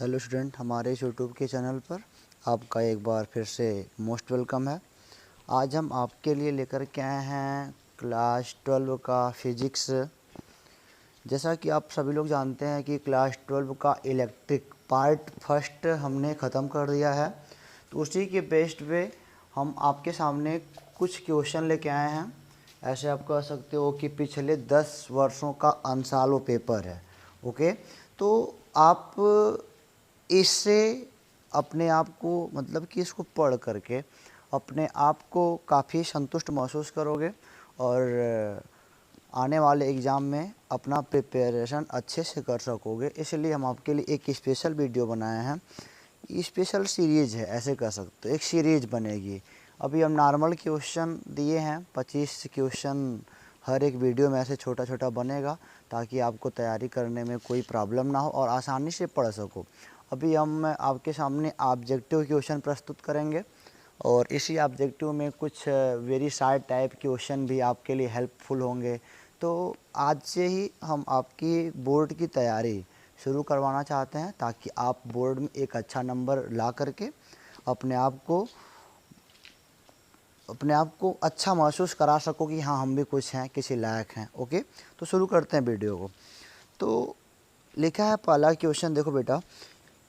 Hello student, हमारे इस YouTube के चैनल पर आपका एक बार फिर से मोस्ट वेलकम है। आज हम आपके लिए लेकर के आए हैं क्लास 12 का फिजिक्स। जैसा कि आप सभी लोग जानते हैं कि क्लास 12 का इलेक्ट्रिक पार्ट फर्स्ट हमने ख़त्म कर दिया है, तो उसी के बेस्ड पे हम आपके सामने कुछ क्वेश्चन लेके आए हैं। ऐसे आप कह सकते हो कि पिछले 10 वर्षों का अनसाल्व पेपर है। ओके, तो आप इससे अपने आप को मतलब कि इसको पढ़ करके अपने आप को काफ़ी संतुष्ट महसूस करोगे और आने वाले एग्ज़ाम में अपना प्रिपरेशन अच्छे से कर सकोगे। इसलिए हम आपके लिए एक स्पेशल वीडियो बनाए हैं। स्पेशल सीरीज़ है, ऐसे कह सकते हो, एक सीरीज़ बनेगी। अभी हम नॉर्मल क्वेश्चन दिए हैं, 25 क्वेश्चन हर एक वीडियो में ऐसे छोटा छोटा बनेगा, ताकि आपको तैयारी करने में कोई प्रॉब्लम ना हो और आसानी से पढ़ सको। अभी हम आपके सामने ऑब्जेक्टिव क्वेश्चन प्रस्तुत करेंगे और इसी ऑब्जेक्टिव में कुछ वेरी शार्ट टाइप क्वेश्चन भी आपके लिए हेल्पफुल होंगे। तो आज से ही हम आपकी बोर्ड की तैयारी शुरू करवाना चाहते हैं, ताकि आप बोर्ड में एक अच्छा नंबर ला करके अपने आप को अच्छा महसूस करा सको कि हाँ, हम भी कुछ हैं, किसी लायक हैं। ओके, तो शुरू करते हैं वीडियो को। तो लिखा है पहला क्वेश्चन, देखो बेटा।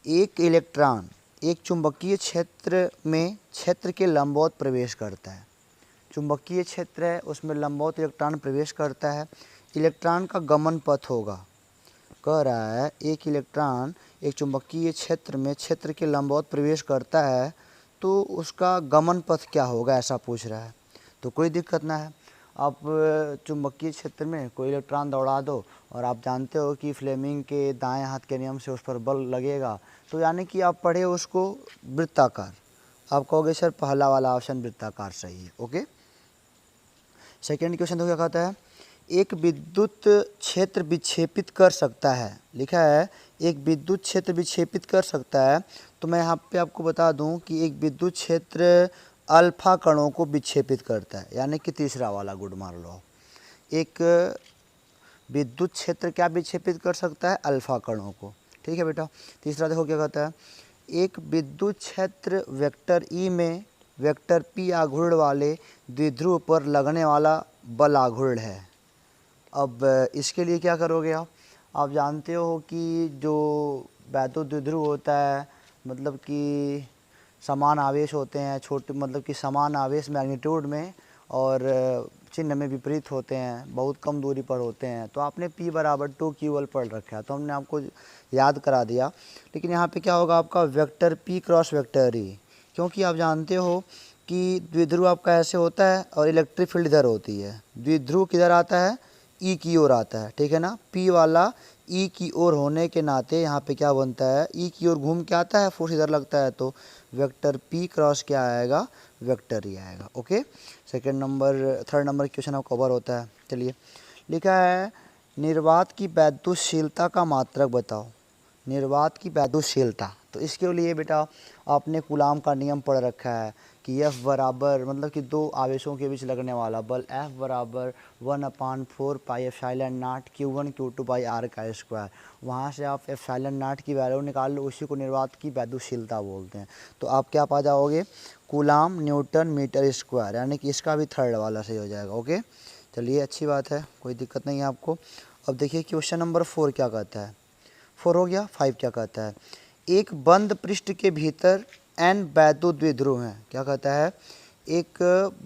एक इलेक्ट्रॉन एक चुंबकीय क्षेत्र में क्षेत्र के लंबवत प्रवेश करता है। चुंबकीय क्षेत्र है, उसमें लंबवत इलेक्ट्रॉन प्रवेश करता है। इलेक्ट्रॉन का गमन पथ होगा, कह रहा है एक इलेक्ट्रॉन एक चुंबकीय क्षेत्र में क्षेत्र के लंबवत प्रवेश करता है, तो उसका गमन पथ क्या होगा, ऐसा पूछ रहा है। तो कोई दिक्कत ना है, आप चुंबकीय क्षेत्र में कोई इलेक्ट्रॉन दौड़ा दो और आप जानते हो कि फ्लेमिंग के दाएं हाथ के नियम से उस पर बल लगेगा, तो यानी कि आप पढ़े उसको वृत्ताकार। आप कहोगे सर पहला वाला ऑप्शन वृत्ताकार सही है। ओके, सेकेंड क्वेश्चन तो क्या कहता है, एक विद्युत क्षेत्र विक्षेपित कर सकता है। लिखा है एक विद्युत क्षेत्र विक्षेपित कर सकता है। तो मैं यहाँ पे आपको बता दूं कि एक विद्युत क्षेत्र अल्फा कणों को विक्षेपित करता है, यानी कि तीसरा वाला गुड मार लो। एक विद्युत क्षेत्र क्या विक्षेपित कर सकता है, अल्फा कणों को। ठीक है बेटा। तीसरा देखो क्या कहता है, एक विद्युत क्षेत्र वेक्टर ई में वेक्टर पी आघूर्ण वाले द्विध्रुव पर लगने वाला बल आघूर्ण है। अब इसके लिए क्या करोगे आप जानते हो कि जो वैद्युत द्विध्रुव होता है, मतलब कि समान आवेश होते हैं, छोटे मतलब कि समान आवेश मैग्नीट्यूड में और चिन्ह में विपरीत होते हैं, बहुत कम दूरी पर होते हैं। तो आपने P बराबर 2Q पढ़ रखा है, तो हमने आपको याद करा दिया। लेकिन यहाँ पे क्या होगा, आपका vector P cross vector E, क्योंकि आप जानते हो कि द्विध्रुव आपका ऐसे होता है और इलेक्ट्रिक फील्ड इधर होती है। द्विध्रुव किधर आता है, ई की ओर आता है, ठीक है ना। पी वाला ई की ओर होने के नाते यहाँ पे क्या बनता है, ई की ओर घूम के आता है, फोर्स इधर लगता है, तो वेक्टर पी क्रॉस क्या आएगा, वेक्टर ही आएगा। ओके, थर्ड नंबर क्वेश्चन अब कवर होता है। चलिए, लिखा है निर्वात की वैद्युतशीलता का मात्रक बताओ। निर्वात की वैद्युतशीलता, तो इसके लिए बेटा आपने कूलाम का नियम पढ़ रखा है कि F बराबर मतलब कि दो आवेशों के बीच लगने वाला बल F बराबर 1/4 pi epsilon not Q1 Q2 by R का स्क्वायर। वहाँ से आप एप्सिलॉन नॉट की वैल्यू निकाल लो, उसी को निर्वात की वैद्युतशीलता बोलते हैं। तो आप क्या पा जाओगे, कूलाम न्यूटन मीटर स्क्वायर, यानी कि इसका भी थर्ड वाला सही हो जाएगा। ओके, चलिए अच्छी बात है, कोई दिक्कत नहीं है आपको। अब देखिए क्वेश्चन नंबर 4 क्या कहता है। 4 हो गया। 5 क्या कहता है, एक बंद पृष्ठ के भीतर n वैद्युत द्विध्रुव हैं। क्या कहता है, एक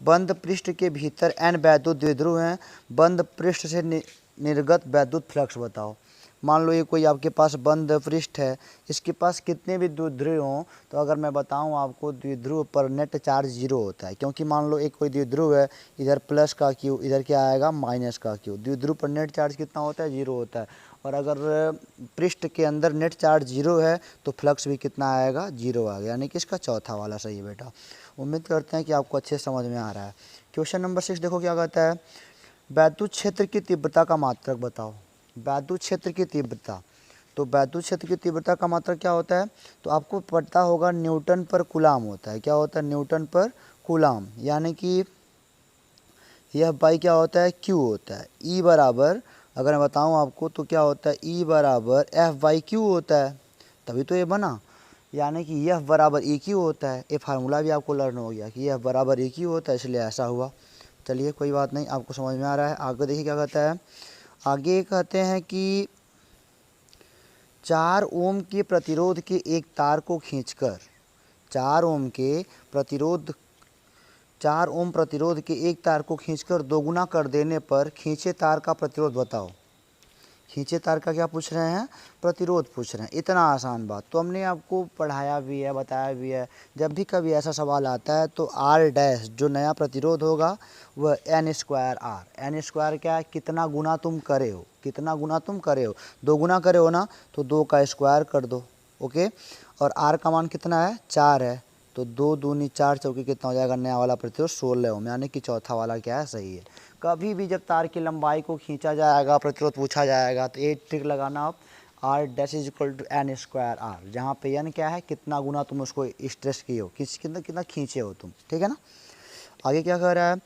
बंद पृष्ठ के भीतर n वैद्युत द्विध्रुव हैं, बंद पृष्ठ से निर्गत वैद्युत फ्लक्स बताओ। मान लो ये कोई आपके पास बंद पृष्ठ है, इसके पास कितने भी द्विध्रुव हों, तो अगर मैं बताऊं आपको, द्विध्रुव पर नेट चार्ज 0 होता है, क्योंकि मान लो एक कोई द्विध्रुव है, इधर प्लस का Q, इधर क्या आएगा माइनस का Q। द्विध्रुव पर नेट चार्ज कितना होता है, 0 होता है। और अगर पृष्ठ के अंदर नेट चार्ज 0 है तो फ्लक्स भी कितना आएगा, 0 आ गया, यानी कि इसका चौथा वाला सही है बेटा। उम्मीद करते हैं कि आपको अच्छे समझ में आ रहा है। क्वेश्चन नंबर 6 देखो क्या कहता है, वैद्युत क्षेत्र की तीव्रता का मात्रक बताओ। वैद्युत क्षेत्र की तीव्रता, तो वैद्युत क्षेत्र की तीव्रता का मात्रक क्या होता है, तो आपको पता होगा न्यूटन पर कूलाम होता है। क्या होता है, न्यूटन पर कूलाम, यानी कि यह बाई क्या होता है, Q होता है। E बराबर, अगर मैं बताऊं आपको तो क्या होता है, E बराबर F बाई Q होता है। तभी तो ये बना, यानी कि F बराबर एक ही होता है। ये फार्मूला भी आपको लर्न हो गया कि F बराबर एक ही होता है, इसलिए ऐसा हुआ। चलिए कोई बात नहीं, आपको समझ में आ रहा है। आगे देखिए क्या कहता है, आगे कहते हैं कि 4 ओम के प्रतिरोध के एक तार को खींचकर 4 ओम के प्रतिरोध 4 ओम प्रतिरोध के एक तार को खींचकर दोगुना कर देने पर खींचे तार का प्रतिरोध बताओ। खींचे तार का क्या पूछ रहे हैं, प्रतिरोध पूछ रहे हैं। इतना आसान बात तो हमने आपको पढ़ाया भी है, बताया भी है। जब भी कभी ऐसा सवाल आता है तो आर डैश जो नया प्रतिरोध होगा वह n square r. N square क्या है, कितना गुना तुम करे हो, कितना गुना तुम करे हो, 2 गुना करे हो ना, तो 2 का स्क्वायर कर दो। ओके, और आर का मान कितना है, 4 है, तो 2 दूनी 4 चौकी कितना हो जाएगा, नया वाला प्रतिरोध 16 ओम, यानी कि चौथा वाला क्या है, सही है। कभी भी जब तार की लंबाई को खींचा जाएगा, प्रतिरोध पूछा जाएगा, तो एक ट्रिक लगाना आप, r dash is equal to n square r, जहाँ पे एन क्या है, कितना गुना तुम उसको स्ट्रेस किए हो, कितना कितना खींचे हो तुम, ठीक है ना। आगे क्या कह रहा है,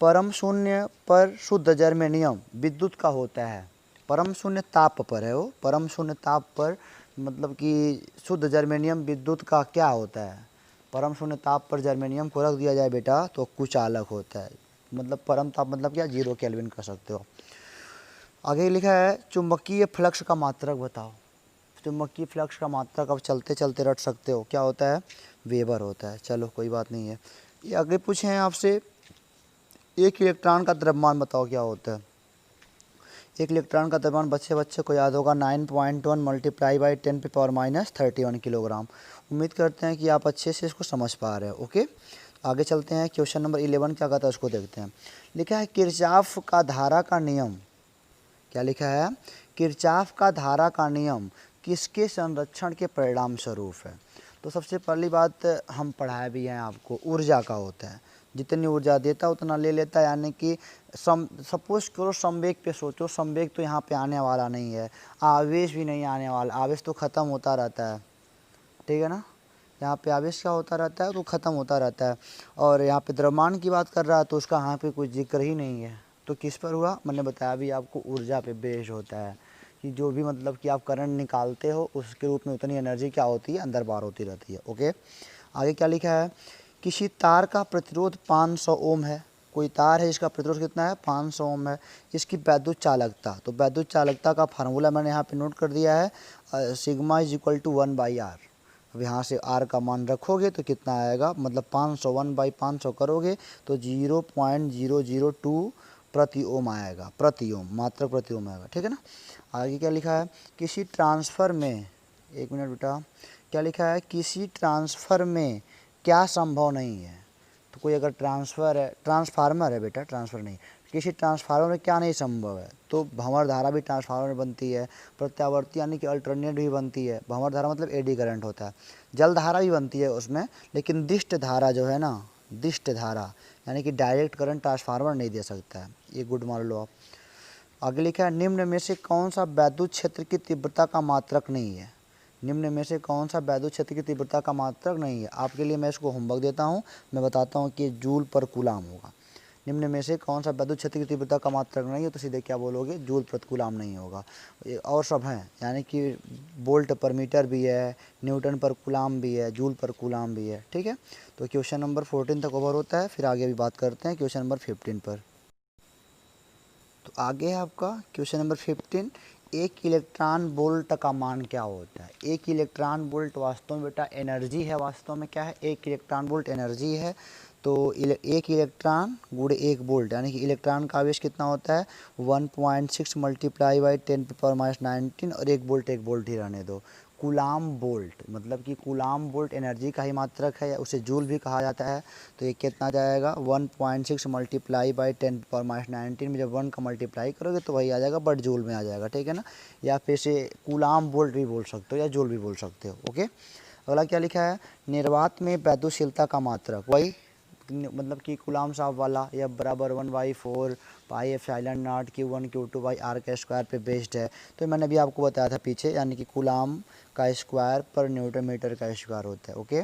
परम शून्य पर शुद्ध जर्मेनियम विद्युत का होता है। परम शून्य ताप पर है वो, परम शून्य ताप पर मतलब कि शुद्ध जर्मेनियम विद्युत का क्या होता है। परम शून्य ताप पर जर्मेनियम को रख दिया जाए बेटा तो कुचालक होता है। मतलब परम ताप मतलब क्या, 0 केल्विन कर सकते हो। आगे लिखा है चुंबकीय फ्लक्स का मात्रक बताओ। चुंबकीय फ्लक्स का मात्रक अब चलते चलते रट सकते हो, क्या होता है, वेबर होता है। चलो कोई बात नहीं है। ये आगे पूछे हैं आपसे, एक इलेक्ट्रॉन का द्रव्यमान बताओ क्या होता है। एक इलेक्ट्रॉन का द्रव्यमान बच्चे को याद होगा 9.1 मल्टीप्लाई बाई 10⁻³ किलोग्राम। उम्मीद करते हैं कि आप अच्छे से इसको समझ पा रहे हो। ओके, आगे चलते हैं। क्वेश्चन नंबर 11 क्या कहता है उसको देखते हैं। लिखा है किरचॉफ का धारा का नियम, क्या लिखा है, किरचॉफ का धारा का नियम किसके संरक्षण के परिणाम स्वरूप है। तो सबसे पहली बात हम पढ़ाया भी हैं आपको, ऊर्जा का होता है। जितनी ऊर्जा देता उतना ले लेता, यानी कि सपोज करो संवेग पे सोचो, संवेग तो यहाँ पे आने वाला नहीं है, आवेश भी नहीं आने वाला, आवेश तो ख़त्म होता रहता है, ठीक है ना। यहाँ पे आवेश क्या होता रहता है, तो ख़त्म होता रहता है। और यहाँ पे द्रव्यमान की बात कर रहा है तो उसका यहाँ पे कोई जिक्र ही नहीं है। तो किस पर हुआ, मैंने बताया भी आपको, ऊर्जा पे बेस्ड होता है कि जो भी मतलब कि आप करंट निकालते हो उसके रूप में उतनी एनर्जी क्या होती है, अंदर बाहर होती रहती है। ओके, आगे क्या लिखा है, किसी तार का प्रतिरोध 500 ओम है। कोई तार है इसका प्रतिरोध कितना है, 500 ओम है। इसकी वैद्युत चालकता, तो वैद्युत चालकता का फार्मूला मैंने यहाँ पे नोट कर दिया है, sigma is equal to 1/r। अब यहाँ से r का मान रखोगे तो कितना आएगा, मतलब 500 1/500 करोगे तो 0.002 प्रति ओम आएगा, प्रति ओम, मात्र प्रति ओम आएगा, ठीक है ना। आगे क्या लिखा है, किसी ट्रांसफ़र में, एक मिनट बेटा, क्या लिखा है, किसी ट्रांसफ़र में क्या संभव नहीं है। तो कोई अगर ट्रांसफ़र है, ट्रांसफार्मर है बेटा, ट्रांसफ़र नहीं, किसी ट्रांसफार्मर में क्या नहीं संभव है, तो भंवर धारा भी ट्रांसफार्मर में बनती है, प्रत्यावर्ती यानी कि अल्टरनेट भी बनती है। भंवर धारा मतलब एडी करंट होता है, जल धारा भी बनती है उसमें, लेकिन दिष्ट धारा जो है ना, दिष्ट धारा यानी कि डायरेक्ट करंट ट्रांसफार्मर नहीं दे सकता है, ये गुड मान लो आप। आगे लिखा है, निम्न में से कौन सा वैद्युत क्षेत्र की तीव्रता का मात्रक नहीं है। निम्न में से कौन सा वैद्युत क्षेत्र की तीव्रता का मात्रक नहीं है। आपके लिए मैं इसको होमवर्क देता हूँ, मैं बताता हूँ कि जूल पर कूलाम होगा। निम्न में से कौन सा वैद्युत क्षेत्र की तीव्रता का मात्रक नहीं है, तो सीधे क्या बोलोगे, जूल पर कूलाम नहीं होगा। और सब हैं, यानी कि वोल्ट पर मीटर भी है, न्यूटन पर कूलाम भी है, जूल पर कूलाम भी है, ठीक है। तो क्वेश्चन नंबर 14 तक ओवर होता है, फिर आगे भी बात करते हैं क्वेश्चन नंबर 15 पर। तो आगे है आपका क्वेश्चन नंबर 15, एक इलेक्ट्रॉन वोल्ट का मान क्या होता है। एक इलेक्ट्रॉन वोल्ट वास्तव में बेटा एनर्जी है, वास्तव में क्या है, एक इलेक्ट्रॉन वोल्ट एनर्जी है। तो एक इलेक्ट्रॉन गुणे 1 वोल्ट, यानी कि इलेक्ट्रॉन का आवेश कितना होता है, 1.6 मल्टीप्लाई बाई 10⁻19, और 1 वोल्ट ही रहने दो। कूलाम वोल्ट मतलब कि कूलाम वोल्ट एनर्जी का ही मात्रक है, उसे जूल भी कहा जाता है। तो ये कितना जाएगा, 1.6 मल्टीप्लाई बाई 10⁻19 में जब 1 का मल्टीप्लाई करोगे तो वही आ जाएगा, बट जूल में आ जाएगा, ठीक है ना। या फिर से कूलाम वोल्ट भी बोल सकते हो या जूल भी बोल सकते हो। ओके, अगला क्या लिखा है, निर्वात में वैद्युतशीलता का मात्रक, वही मतलब कि कूलाम साहब वाला, या बराबर 1/4 pi epsilon not Q1 Q2 by r का स्क्वायर पे बेस्ड है। तो मैंने भी आपको बताया था पीछे, यानी कि कूलाम का स्क्वायर पर न्यूटन मीटर का स्क्वायर होता है। ओके,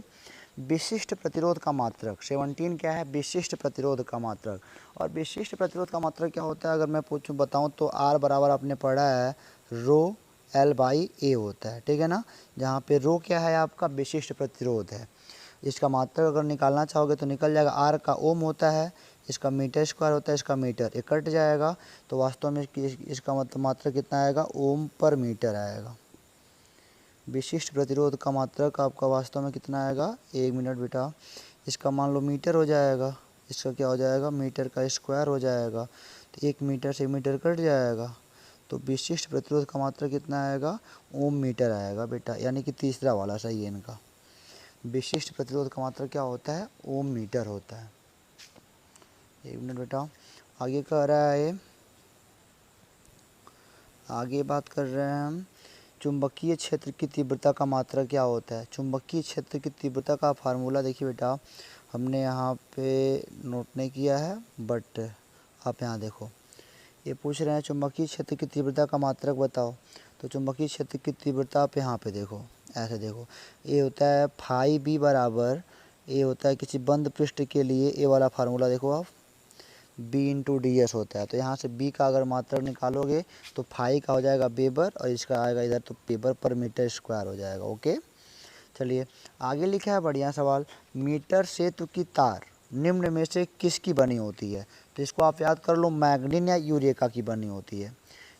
विशिष्ट प्रतिरोध का मात्रक 17 क्या है, विशिष्ट प्रतिरोध का मात्रक। और विशिष्ट प्रतिरोध का मात्रक क्या होता है, अगर मैं पूछूं बताऊं तो R बराबर आपने पढ़ा है रो L/A होता है, ठीक है ना। जहाँ पे रो क्या है आपका विशिष्ट प्रतिरोध है। इसका मात्रक अगर निकालना चाहोगे तो निकल जाएगा। R का ओम होता है, इसका मीटर स्क्वायर होता है, इसका मीटर, ये कट जाएगा तो वास्तव में इसका मतलब मात्रक कितना आएगा, ओम पर मीटर आएगा। विशिष्ट प्रतिरोध का मात्रक आपका वास्तव में कितना आएगा, 1 मिनट बेटा, इसका मान लो मीटर हो जाएगा, इसका क्या हो जाएगा, मीटर का स्क्वायर हो जाएगा, तो 1 मीटर से मीटर कट जाएगा, तो विशिष्ट प्रतिरोध का मात्रक कितना आएगा, ओम मीटर आएगा बेटा, यानी कि तीसरा वाला सही है इनका। विशिष्ट प्रतिरोध का मात्रक क्या होता है, ओम मीटर होता है। 1 मिनट बेटा, आगे कह रहा है, आगे बात कर रहे हैं हम, चुंबकीय क्षेत्र की तीव्रता का मात्रक क्या होता है। चुंबकीय क्षेत्र की तीव्रता का फार्मूला देखिए बेटा, हमने यहाँ पे नोट नहीं किया है, बट आप यहाँ देखो, ये पूछ रहे हैं चुंबकीय क्षेत्र की तीव्रता का मात्रक बताओ। तो चुंबकीय क्षेत्र की तीव्रता आप यहाँ पे देखो, ऐसे देखो, ये होता है फाई बी बराबर, ये होता है किसी बंद पृष्ठ के लिए, ये वाला फार्मूला देखो आप, B/ds होता है। तो यहाँ से B का अगर मात्रक निकालोगे तो फाई का हो जाएगा वेबर, और इसका आएगा इधर तो वेबर पर मीटर स्क्वायर हो जाएगा। ओके, चलिए आगे लिखा है बढ़िया सवाल, मीटर सेतु की तार निम्न में से किसकी बनी होती है। तो इसको आप याद कर लो, मैग्नीन या यूरेका की बनी होती है।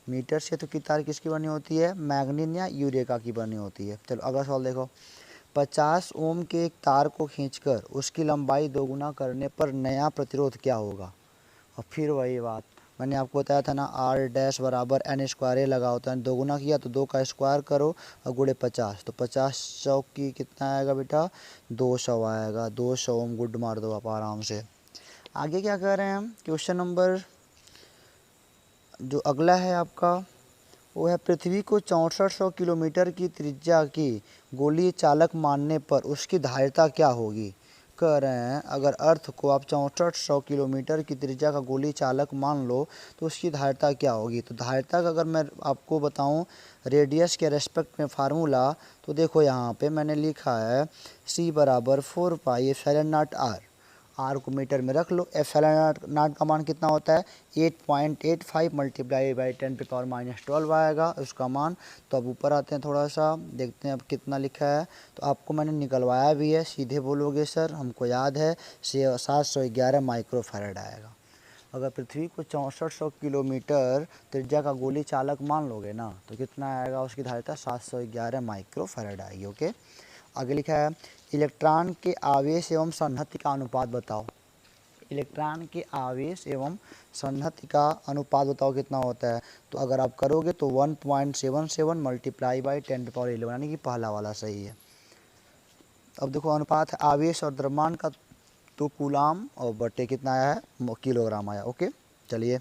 मीटर सेतु की तार किसकी बनी होती है, मैग्नीन या यूरेका की बनी होती है। चलो अगला सवाल देखो, 50 ओम के एक तार को खींचकर उसकी लंबाई दोगुना करने पर नया प्रतिरोध क्या होगा। और फिर वही बात मैंने आपको बताया था ना, R' बराबर N स्क्वायर लगा होता है, दोगुना किया तो 2 का स्क्वायर करो और गुणे 50, तो 50 100 की कितना आएगा बेटा, 200 आएगा। 200 ओम गुड मार दो आप आराम से। आगे क्या कर रहे हैं हम, क्वेश्चन नंबर जो अगला है आपका वो है, पृथ्वी को 6400 किलोमीटर की त्रिज्या की गोलीय चालक मानने पर उसकी धारिता क्या होगी। कह रहे हैं अगर अर्थ को आप 6400 किलोमीटर की त्रिज्या का गोली चालक मान लो तो उसकी धारिता क्या होगी। तो धारिता का अगर मैं आपको बताऊं रेडियस के रेस्पेक्ट में फार्मूला, तो देखो यहाँ पे मैंने लिखा है C बराबर 4πε0r, आर को मीटर में रख लो। एप्सिलॉन का मान कितना होता है, 8.85 मल्टीप्लाई बाई 10⁻12 आएगा उसका मान। तो अब ऊपर आते हैं, थोड़ा सा देखते हैं अब कितना लिखा है। तो आपको मैंने निकलवाया भी है, सीधे बोलोगे सर हमको याद है 711 माइक्रोफैरड आएगा। अगर पृथ्वी को 6400 किलोमीटर त्रिज्या का गोली चालक मान लोगे ना, तो कितना आएगा, उसकी धारिता 711 माइक्रोफैरड आएगी। ओके, आगे लिखा है, इलेक्ट्रॉन के आवेश एवं संहति का अनुपात बताओ। इलेक्ट्रॉन के आवेश एवं संहति का अनुपात बताओ कितना होता है। तो अगर आप करोगे तो 1.77 मल्टीप्लाई बाई 10⁻11, यानी कि पहला वाला सही है। अब देखो अनुपात है आवेश और द्रव्यमान का, तो कूलाम और बटे कितना आया है, किलोग्राम आया। ओके, चलिए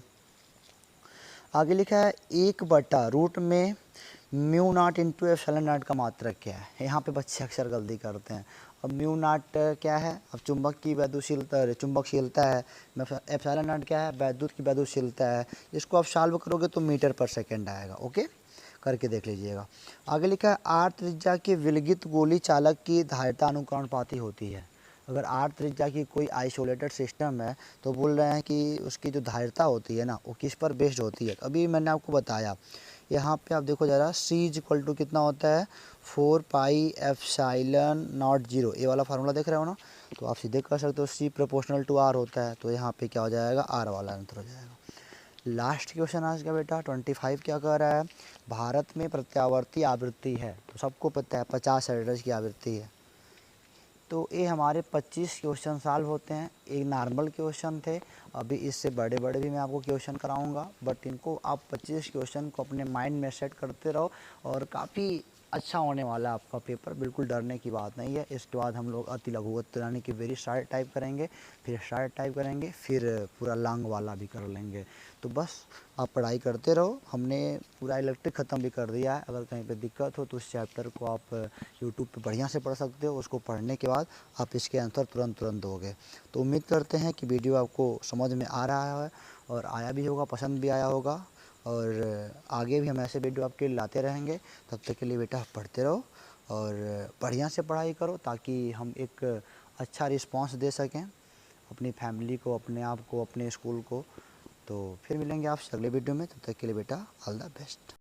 आगे लिखा है, 1/रूट में μ0 इंटू ε0 का मात्रक क्या है। यहाँ पे बच्चे अक्सर गलती करते हैं। अब μ0 क्या है, अब चुंबक की वैद्युशीलता, चुंबकशीलता है, ε0 क्या है, वैद्युत की वैद्युशीलता है। इसको आप सॉल्व करोगे तो मीटर पर सेकेंड आएगा। ओके, करके देख लीजिएगा। आगे लिखा है, R त्रिज्या के विलगित गोली चालक की धारिता अनुक्रमणपाती होती है। अगर R त्रिज्या की कोई आइसोलेटेड सिस्टम है तो बोल रहे हैं कि उसकी जो धारिता होती है ना वो किस पर बेस्ड होती है। अभी मैंने आपको बताया, यहाँ पे आप देखो ज़रा, C = कितना होता है, 4πε0, ये वाला फार्मूला देख रहे हो ना, तो आप सीधे कर सकते हो C ∝ R होता है। तो यहाँ पे क्या हो जाएगा, R वाला आंसर हो जाएगा। लास्ट क्वेश्चन आज का बेटा 25 क्या कह रहा है, भारत में प्रत्यावर्ती आवृत्ति है, तो सबको पता है 50 हर्ट्ज की आवृत्ति है। तो ये हमारे 25 क्वेश्चन सॉल्व होते हैं। एक नॉर्मल क्वेश्चन थे, अभी इससे बड़े बड़े भी मैं आपको क्वेश्चन कराऊंगा, बट इनको आप 25 क्वेश्चन को अपने माइंड में सेट करते रहो और काफ़ी अच्छा होने वाला है आपका पेपर, बिल्कुल डरने की बात नहीं है। इसके बाद हम लोग अति लघुवत यानी कि वेरी शॉर्ट टाइप करेंगे, फिर शॉर्ट टाइप करेंगे, फिर पूरा लॉन्ग वाला भी कर लेंगे। तो बस आप पढ़ाई करते रहो। हमने पूरा इलेक्ट्रिक ख़त्म भी कर दिया है। अगर कहीं पे दिक्कत हो तो उस चैप्टर को आप यूट्यूब पे बढ़िया से पढ़ सकते हो। उसको पढ़ने के बाद आप इसके आंसर तुरंत दोगे। तो उम्मीद करते हैं कि वीडियो आपको समझ में आ रहा है और आया भी होगा, पसंद भी आया होगा, और आगे भी हम ऐसे वीडियो आपके लिए लाते रहेंगे। तब तक के लिए बेटा आप पढ़ते रहो और बढ़िया से पढ़ाई करो, ताकि हम एक अच्छा रिस्पांस दे सकें अपनी फैमिली को, अपने आप को, अपने स्कूल को। तो फिर मिलेंगे आपसे अगले वीडियो में, तब तक के लिए बेटा ऑल द बेस्ट।